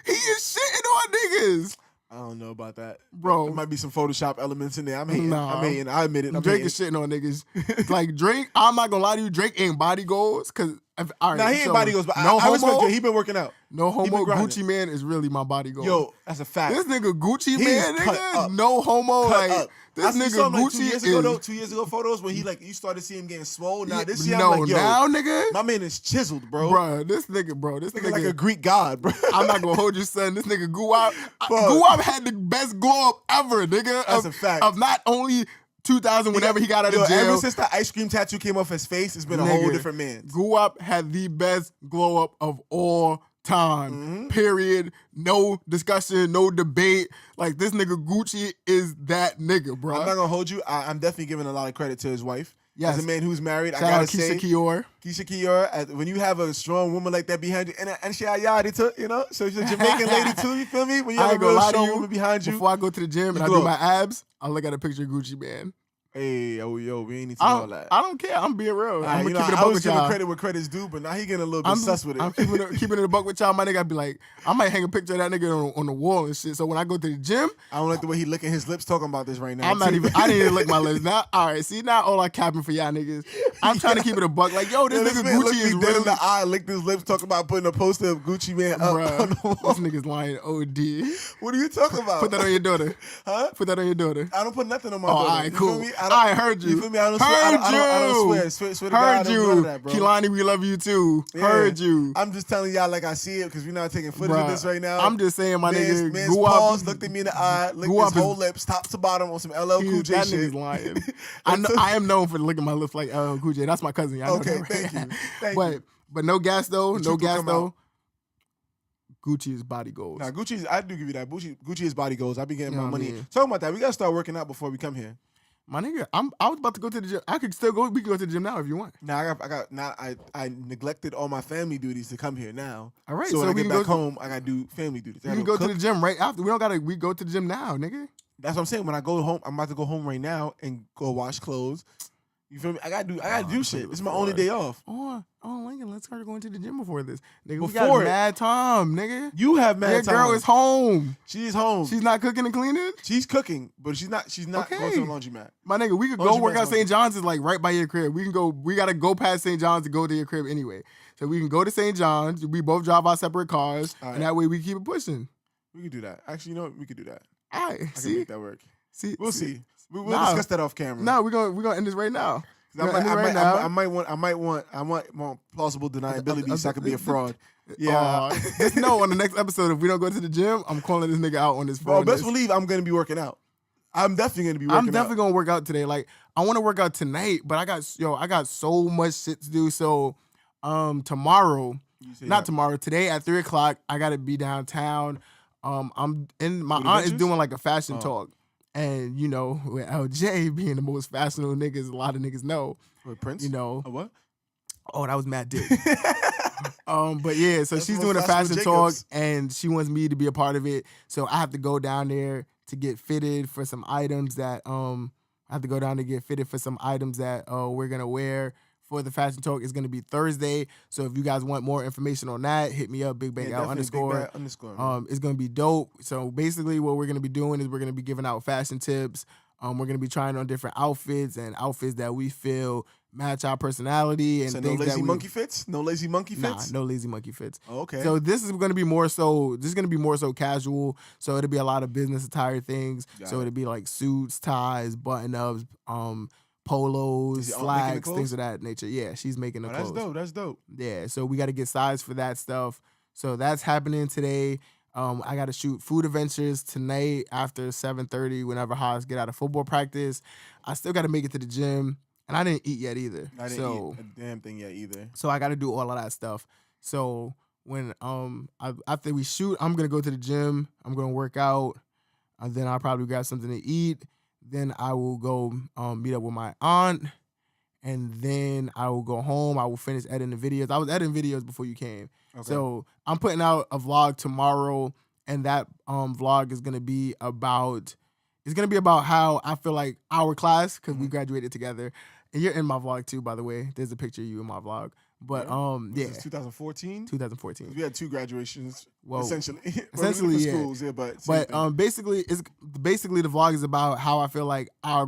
He is shitting on niggas. I don't know about that, Bro. There might be some Photoshop elements in there. I'm hating. Nah. I'm hating. I admit it. I'm Drake hating. is shitting on niggas. Like Drake, I'm not gonna lie to you, Drake ain't body goals. Cause all right, Nah, he ain't so body goes, but no I respect homo, Drake. He been working out. no he been homo. grinding. Gucci Man is really my body goal. Yo, that's a fact. This nigga Gucci He Man, is cut nigga, up. no homo. Cut Like up. this I saw nigga him like 2 Gucci years ago, though. is 2 years ago, photos when you started seeing him getting swole. Now this year, no I'm like, yo, now, nigga, my man is chiseled, bro. bro. This nigga Nigga like a Greek god, bro. I'm not gonna hold you, son. This nigga Guwap, Fuck. Guwap had the best glow up ever, nigga. That's a fact. Of not only 2000, whenever he got out of jail. Ever since the ice cream tattoo came off his face, it's been a Nigga, whole different man. Guwap had the best glow up of all time. Mm-hmm. Period. No discussion, no debate. Like this nigga Gucci is that nigga, bro. I'm not gonna hold you. I'm definitely giving a lot of credit to his wife. Yes. As a man who's married, Shout I gotta out Keisha say, Kior. Keisha Kior, when you have a strong woman like that behind you, and she yadi too, you know, so she's a Jamaican lady too. You feel me? When you I have a ain't gonna real lie to strong you. woman behind you. Before I go to the gym and I glow. do my abs, I look at a picture of Gucci Man. Hey, yo, we ain't need to know all that. I don't care. I'm being real. I'm You gonna know, keep it a I buck was with giving y'all. credit where credit's due, but now he getting a little bit sus with it. I'm keeping it a buck with y'all. My nigga, I'd be like, I might hang a picture of that nigga on the wall and shit. So when I go to the gym, I don't like the way he licking his lips talking about this right now. I didn't even lick my lips. Now, all right, see, now all I capping for y'all niggas. I'm trying to keep it a buck. Like, yo, this nigga man Gucci looked is me dead really, in the eye, licked his lips, talking about putting a poster of Gucci Man up on the bruh, wall. this nigga's lying OD. What are you talking about? Put that on your daughter. Huh? Put that on your daughter. I don't put nothing on my Oh, daughter. all right, You cool. feel me? I heard you. You feel me? I don't Heard swear. I don't you. swear. Swear to God, I Heard don't do none you. of that, bro. Kehlani, we love you too. Yeah. Heard you. I'm just telling y'all like I see it because we're not taking footage Bruh, of this right now. I'm just saying, my nigga, Man's Guwap paused, looked at me in the eye, licked Guwap his whole lips, top to bottom on some LL Cool J that shit. nigga's lying. I am known for licking my lips like Cool J. That's my cousin. Y'all know Okay, that, right? thank you. Thank but you. but no gas though. The No truth will gas come though. out. Gucci is body goals. Nah, I do give you that. Gucci is body goals. I be getting You know my what I money. mean? Talking about that, we gotta start working out before we come here. My nigga, I was about to go to the gym. I could still go. We can go to the gym now if you want. Now I neglected all my family duties to come here now. All right, So when so I we get can back go. home, I gotta do family duties. I We can gotta go to cook. the gym right after. We don't gotta. We go to the gym now, nigga. That's what I'm saying. When I go home, I'm about to go home right now and go wash clothes. You feel me? I gotta do shit. This is my only day off. Oh, Lincoln, let's start going to the gym before this. Nigga, we Before got mad time, nigga. You have mad time. Your girl is home. She's home. She's not cooking and cleaning? She's cooking, but she's not Okay. going to the laundromat. My nigga, we could go work out. St. John's is like right by your crib. We gotta go past St. John's to go to your crib anyway. So we can go to St. John's. We both drive our separate cars, and that way we keep it pushing. We could do that. Actually, you know what? We could do that. All right, I can make that work. We'll see. We'll discuss that off camera. No, we're gonna end this right now. I might want plausible deniability so I could be a fraud. Yeah. Just know on the next episode, if we don't go to the gym, I'm calling this nigga out on this phone. Bro, best believe I'm gonna be working out. I'm definitely gonna be working out. I'm definitely gonna work out today. Like I want to work out tonight, but I got so much shit to do. So tomorrow, today at 3:00, I gotta be downtown. I'm in my aunt is doing like a fashion talk. And, you know, with L Jay being the most fashionable niggas, a lot of niggas know. With Prince? You know. A what? Oh, that was Matt Dick. But yeah, so she's doing a fashion talk and she wants me to be a part of it. So I have to go down there to get fitted for some items that we're gonna wear for the fashion talk. Is gonna be Thursday. So if you guys want more information on that, hit me up, Big Bang Out _. It's gonna be dope. So basically what we're gonna be doing is we're gonna be giving out fashion tips. We're gonna be trying on different outfits and outfits that we feel match our personality and so things no lazy monkey fits? No lazy monkey fits? Nah, no lazy monkey fits. Oh, okay. So this is gonna be more so casual. So it'll be a lot of business attire things. It'll be like suits, ties, button-ups, polos, slacks, things of that nature. Yeah, she's making the clothes. That's dope. Yeah, so we got to get size for that stuff. So that's happening today. I got to shoot Food Adventures tonight after 7:30 whenever Haas get out of football practice. I still got to make it to the gym, and I didn't eat yet either. I didn't eat a damn thing yet either. So I got to do all of that stuff. So when after we shoot, I'm going to go to the gym. I'm going to work out. And then I'll probably grab something to eat. Then I will go meet up with my aunt, and then I will go home. I will finish editing the videos. I was editing videos before you came. Okay. So I'm putting out a vlog tomorrow, and that vlog is gonna be about how I feel like our class, because we graduated together. And you're in my vlog too, by the way. There's a picture of you in my vlog. But yeah. This is 2014? 2014. We had 2 graduations, essentially. Essentially, yeah. Schools, yeah, but basically the vlog is about how I feel like our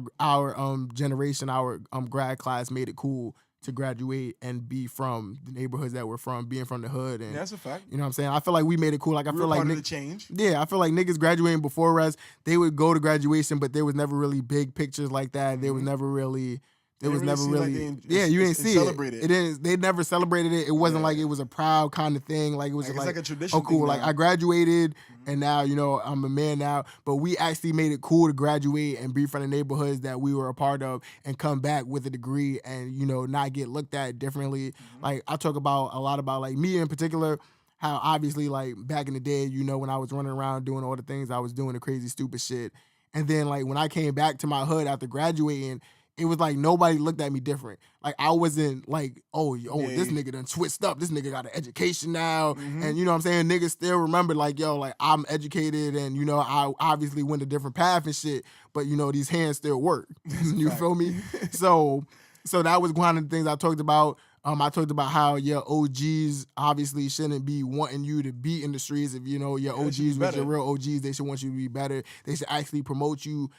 generation, our grad class made it cool to graduate and be from the neighborhoods that we're from, being from the hood. And that's a fact. You know what I'm saying? I feel like we made it cool. Like I feel like part of the change. Yeah, I feel like niggas graduating before us, they would go to graduation, but there was never really big pictures like that. There was never really. You didn't see it. They never celebrated it. It wasn't like it was a proud kind of thing. Like it was just like a tradition. Oh, cool. Like now. I graduated and now, you know, I'm a man now. But we actually made it cool to graduate and be from the neighborhoods that we were a part of and come back with a degree and, you know, not get looked at differently. Like I talk about a lot about like me in particular, how obviously like back in the day, you know, when I was running around doing all the things I was doing, the crazy stupid shit. And then like when I came back to my hood after graduating, it was like nobody looked at me different. Like I wasn't like, this nigga done switched up. This nigga got an education now. And you know what I'm saying? Niggas still remember like, yo, like I'm educated and, you know, I obviously went a different path and shit, but you know, these hands still work. You feel me? So that was one of the things I talked about. I talked about how your OGs obviously shouldn't be wanting you to be in the streets. If you know your OGs was your real OGs, they should want you to be better. They should actually promote you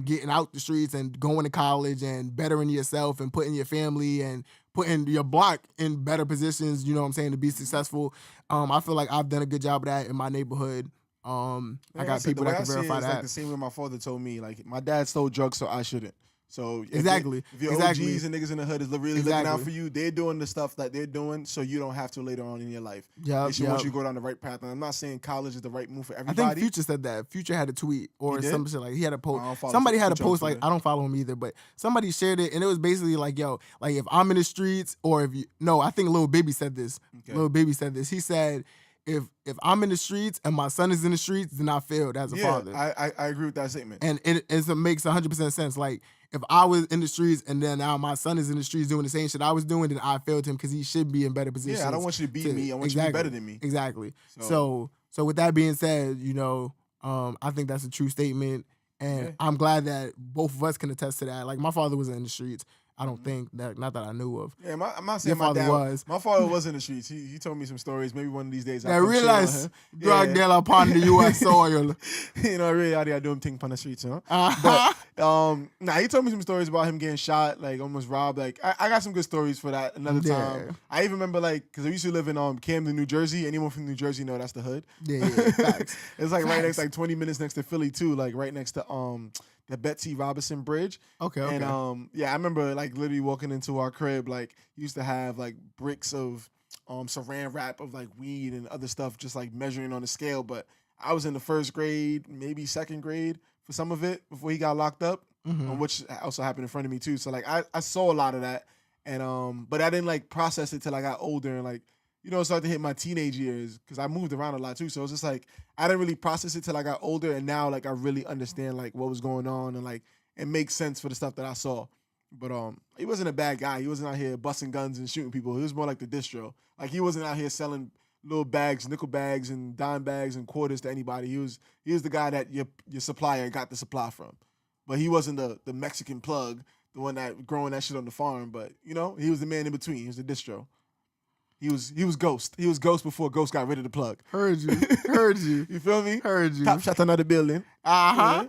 getting out the streets and going to college and bettering yourself and putting your family and putting your block in better positions, you know what I'm saying, to be successful. I feel like I've done a good job of that in my neighborhood. I got people that can verify that. Like the same way my father told me, like my dad stole drugs, so I shouldn't. So if your OGs and niggas in the hood is really looking out for you, they're doing the stuff that they're doing, so you don't have to later on in your life. They should want you to go down the right path. And I'm not saying college is the right move for everybody. I think Future said that. Future had a tweet or some shit like he had a post. Somebody had a post like I don't follow him either, but somebody shared it and it was basically like, yo, like if I'm in the streets or I think Lil Baby said this. Okay. Lil Baby said this. He said, if I'm in the streets and my son is in the streets, then I failed as a father. I agree with that statement. And it makes 100% sense. Like, if I was in the streets and then now my son is in the streets doing the same shit I was doing, then I failed him because he should be in better positions. Yeah, I don't want you to beat me. I want you to be better than me. Exactly. So with that being said, you know, I think that's a true statement. And I'm glad that both of us can attest to that. Like, my father was in the streets. I don't think that, not that I knew of. Yeah, I'm not saying Your my father dad was. My father was in the streets. He told me some stories. Maybe one of these days I I'll realize drug dealer dealer upon the U.S. soil. You know, really out there doing things on the streets, you know. Uh-huh. But he told me some stories about him getting shot, like almost robbed. Like I got some good stories for that another time. I even remember like because I used to live in Camden, New Jersey. Anyone from New Jersey know that's the hood. Yeah, facts. It's like Facts. right next, like 20 minutes next to Philly too, like right next to the Betsy Robinson Bridge. Okay. And I remember like literally walking into our crib, like used to have like bricks of saran wrap of like weed and other stuff, just like measuring on the scale. But I was in the first grade, maybe second grade for some of it before he got locked up, which also happened in front of me too. So like I saw a lot of that, and but I didn't like process it till I got older and like started to hit my teenage years because I moved around a lot too. So it's just like I didn't really process it till I got older, and now like I really understand like what was going on and like it makes sense for the stuff that I saw. But he wasn't a bad guy. He wasn't out here busting guns and shooting people. He was more like the distro. Like he wasn't out here selling little bags, nickel bags and dime bags and quarters to anybody. He was the guy that your supplier got the supply from. But he wasn't the Mexican plug, the one that growing that shit on the farm. But he was the man in between. He was the distro. He was Ghost. He was Ghost before Ghost got rid of the plug. Heard you. Heard you. You feel me? Heard you. Top shot another building. Uh-huh.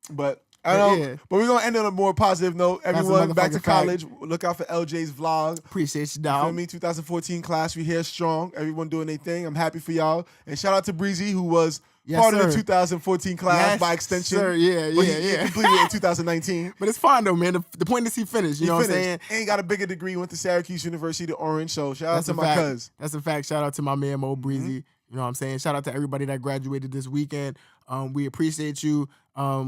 But I don't know. But we're gonna end on a more positive note. Everyone back to college. Look out for LJ's vlog. Appreciate you, You dog. feel me? 2014 class. We here strong. Everyone doing their thing. I'm happy for y'all. And shout out to Breezy, who was part of the 2014 class by extension. Sir. Yeah. He completed it in 2019. But it's fine though, man. The point is he finished. You know what I'm saying? And he got a bigger degree. Went to Syracuse University, to Orange. So shout out to my cuz. That's a fact. Shout out to my man Mo Breezy. You know what I'm saying? Shout out to everybody that graduated this weekend. We appreciate you.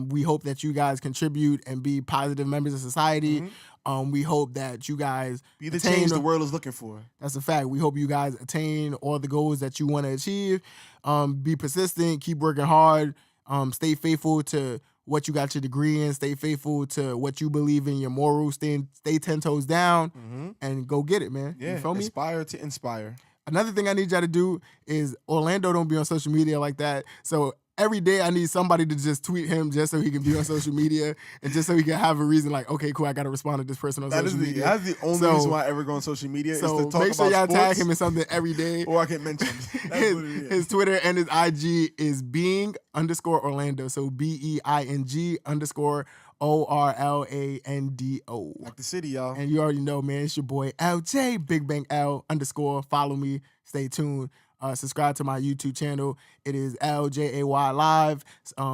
We hope that you guys contribute and be positive members of society. We hope that you guys be the change the world is looking for. That's a fact. We hope you guys attain all the goals that you want to achieve. Be persistent. Keep working hard. Stay faithful to what you got your degree in. Stay faithful to what you believe in, your morals. Stay 10 toes down and go get it, man. Yeah, you feel me? Aspire to inspire. Another thing I need y'all to do is Orlando don't be on social media like that. So every day I need somebody to just tweet him just so he can be on social media and just so he can have a reason like, okay, cool, I got to respond to this person on social media. That's the only reason why I ever go on social media so is to talk make sure about y'all sports, tag him in something every day. Or I get mentioned. His Twitter and his IG is being_Orlando. So BEING_ORLANDO. Like the city, y'all. And you already know, man, it's your boy LJ, Big Bang L _ Follow me. Stay tuned. Subscribe to my YouTube channel. It is LJAY Live.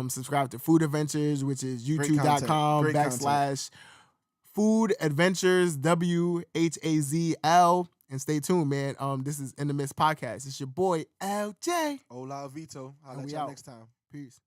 Subscribe to Food Adventures, which is youtube.com/Food Adventures WHAZL. And stay tuned, man. This is In the Mist Podcast. It's your boy LJ. Ola Vito. I'll let y'all next time. Peace.